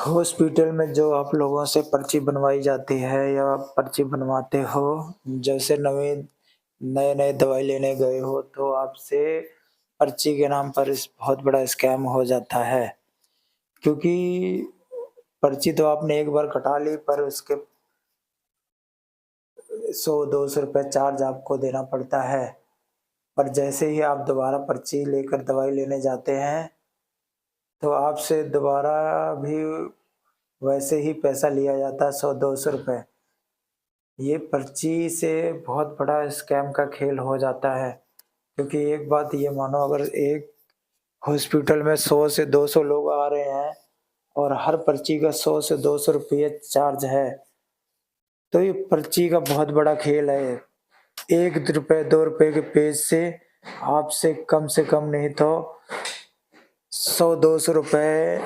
Hospital में जो आप लोगों से पर्ची बनवाई जाती है या पर्ची बनवाते हो, जैसे नए-नए दवाई लेने गए हो तो आपसे पर्ची के नाम पर इस बहुत बड़ा स्कैम हो जाता है। क्योंकि पर्ची तो आपने एक बार कटा ली पर उसके 100-200 रुपए चार्ज आपको देना पड़ता है। पर जैसे ही आप दोबारा पर्ची लेकर दवाई लेने जाते हैं, तो आपसे दोबारा भी वैसे ही पैसा लिया जाता है 100-200 रुपए। ये पर्ची से बहुत बड़ा स्कैम का खेल हो जाता है, क्योंकि एक बात ये मानो अगर एक हॉस्पिटल में 100 से 200 लोग आ रहे हैं और हर पर्ची का 100 से 200 रुपये चार्ज है, तो ये पर्ची का बहुत बड़ा खेल है। ₹1 ₹2 के पेज से कम नहीं तो 100-200 रुपए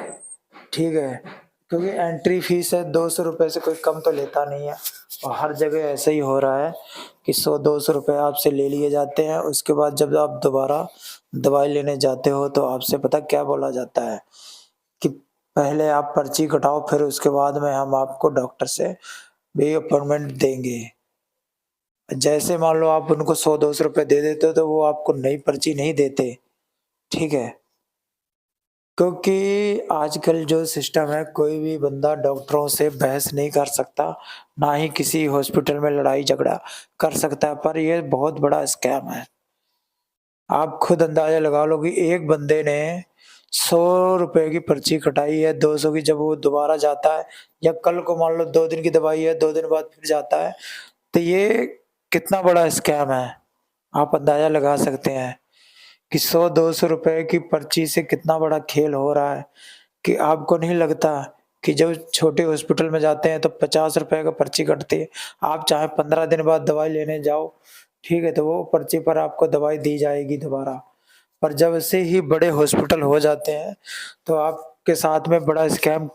ठीक है, क्योंकि एंट्री फीस है 200 रुपए से कोई कम तो लेता नहीं है और हर जगह ऐसा ही हो रहा है कि 100-200 रुपए आपसे ले लिए जाते हैं। उसके बाद जब आप दोबारा दवाई लेने जाते हो तो आपसे पता क्या बोला जाता है कि पहले आप पर्ची कटाओ फिर उसके बाद में हम आपको डॉक्टर से भी अपॉइंटमेंट देंगे। जैसे मान लो आप उनको 100-200 रुपए दे देते हो तो वो आपको नई पर्ची नहीं देते, ठीक है? क्योंकि आजकल जो सिस्टम है कोई भी बंदा डॉक्टरों से बहस नहीं कर सकता, ना ही किसी हॉस्पिटल में लड़ाई-झगड़ा कर सकता है, पर ये बहुत बड़ा स्कैम है। आप खुद अंदाज़ा लगा लो कि एक बंदे ने ₹100 की पर्ची कटाई है, 200 की जब वो दोबारा जाता है या कल को मान लो 2 दिन की दवाई है, 2 दिन बाद फिर जाता है, तो ये कितना बड़ा स्कैम है, आप अंदाज़ा लगा सकते हैं। कि 100-200 रुपए की पर्ची से कितना बड़ा खेल हो रहा है, कि आपको नहीं लगता कि जब छोटे हॉस्पिटल में जाते हैं तो ₹50 का पर्ची कटती है। आप चाहे 15 दिन बाद दवाई लेने जाओ, ठीक है? तो वो पर्ची पर आपको दवाई दी जाएगी दोबारा। पर जब से ही बड़े हॉस्पिटल हो जाते हैं, तो आपके साथ में बड़ा स्कैम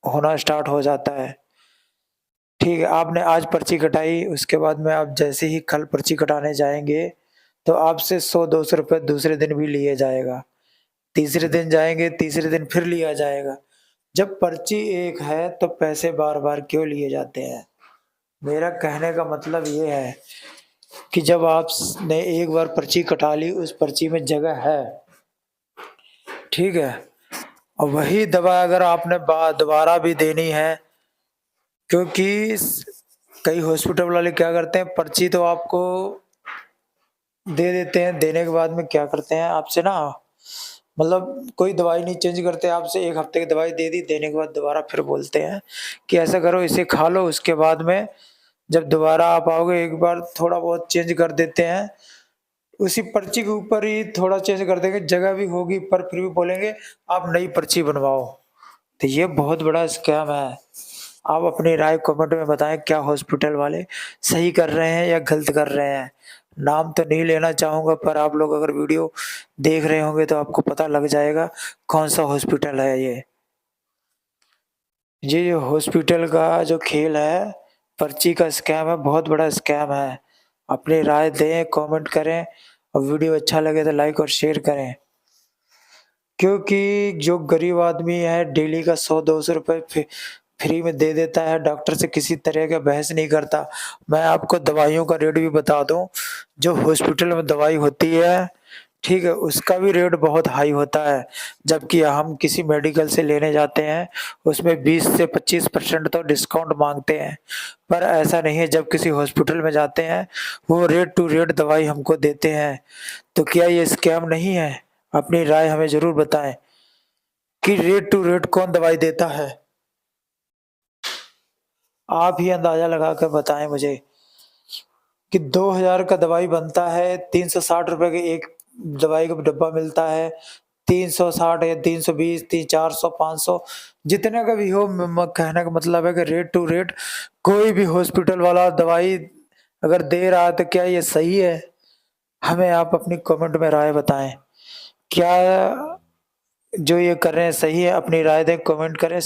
होना स्टार्ट हो जाता है। ठीक है, आपने आज पर्ची कटाई, उसके बाद में आप जैसे ही कल पर्ची कटाने जाएँगे, तो आपसे 100-200 रुपए दूसरे दिन भी लिए जाएगा। तीसरे दिन जाएँगे, तीसरे दिन फिर लिया जाएगा। जब पर्ची एक है, तो पैसे बार-बार क्यों लिए जाते हैं? मेरा कहने का मतलब ये है कि जब ने एक बार पर्ची कटा ली, उस पर्ची में जगह है, ठीक है? और वही दवा अगर आपने बा दोबारा भी देनी है, क्योंकि कई हॉस्पिटल वाले क्या करते हैं, पर्ची तो आपको दे देते हैं, देने के बाद में क्या करते हैं आपसे ना मतलब कोई दवाई नहीं चेंज करते आपसे 1 हफ्ते की दवाई दे दी, देने के बाद दोबारा फिर बोलते हैं कि ऐसा करो इसे खा लो, उसके बाद में जब दोबारा आप आओगे एक बार थोड़ा बहुत चेंज कर देते हैं। उसी पर्ची के ऊपर ही थोड़ा चेंज कर देंगे, जगह भी होगी पर फिर भी बोलेंगे आप नई पर्ची बनवाओ। तो ये बहुत बड़ा स्कैम है। आप अपनी राय कमेंट में बताएँ क्या हॉस्पिटल वाले सही कर रहे हैं या गलत कर रहे हैं? नाम तो नहीं लेना चाहूँगा पर आप लोग अगर वीडियो देख रहे होंगे तो आपको पता लग जाएगा कौन-सा हॉस्पिटल है ये। ये हॉस्पिटल का जो खेल है, पर्ची का स्कैम है, बहुत बड़ा स्कैम है। अपनी राय दें, कमेंट करें और वीडियो अच्छा लगे तो लाइक और शेयर करें। क्योंकि जो गरीब आदमी है डेली का 100-200 रुपए फ्री में दे देता है, डॉक्टर से किसी तरह का बहस नहीं करता। मैं आपको दवाइयों का रेट भी बता दूँ, जो हॉस्पिटल में दवाई होती है, ठीक है? उसका भी रेट बहुत हाई होता है, जबकि हम किसी मेडिकल से लेने जाते हैं, उसमें 20 से 25% तो डिस्काउंट माँगते हैं। पर ऐसा नहीं है, जब किसी हॉस्पिटल में जाते हैं, वो रेट टू रेट दवाई हमको देते हैं। तो क्या ये स्कैम नहीं है? अपनी राय हमें ज़रूर बताएँ कि रेट टू रेट कौन दवाई देता है? आप ही अंदाज़ा लगाकर बताएँ मुझे कि 2000 का दवाई बनता है, ₹360 के एक दवाई का डब्बा मिलता है, 360 या 320, ती 400, 500 जितने का भी हो म कहने का मतलब है कि रेट टू रेट कोई भी हॉस्पिटल वाला दवाई अगर दे रहा है तो क्या ये सही है? हमें आप अपनी कमेंट में राय बताएँ। क्या जो ये कर रहे हैं सही है? अपनी राय दें, कमेंट करें।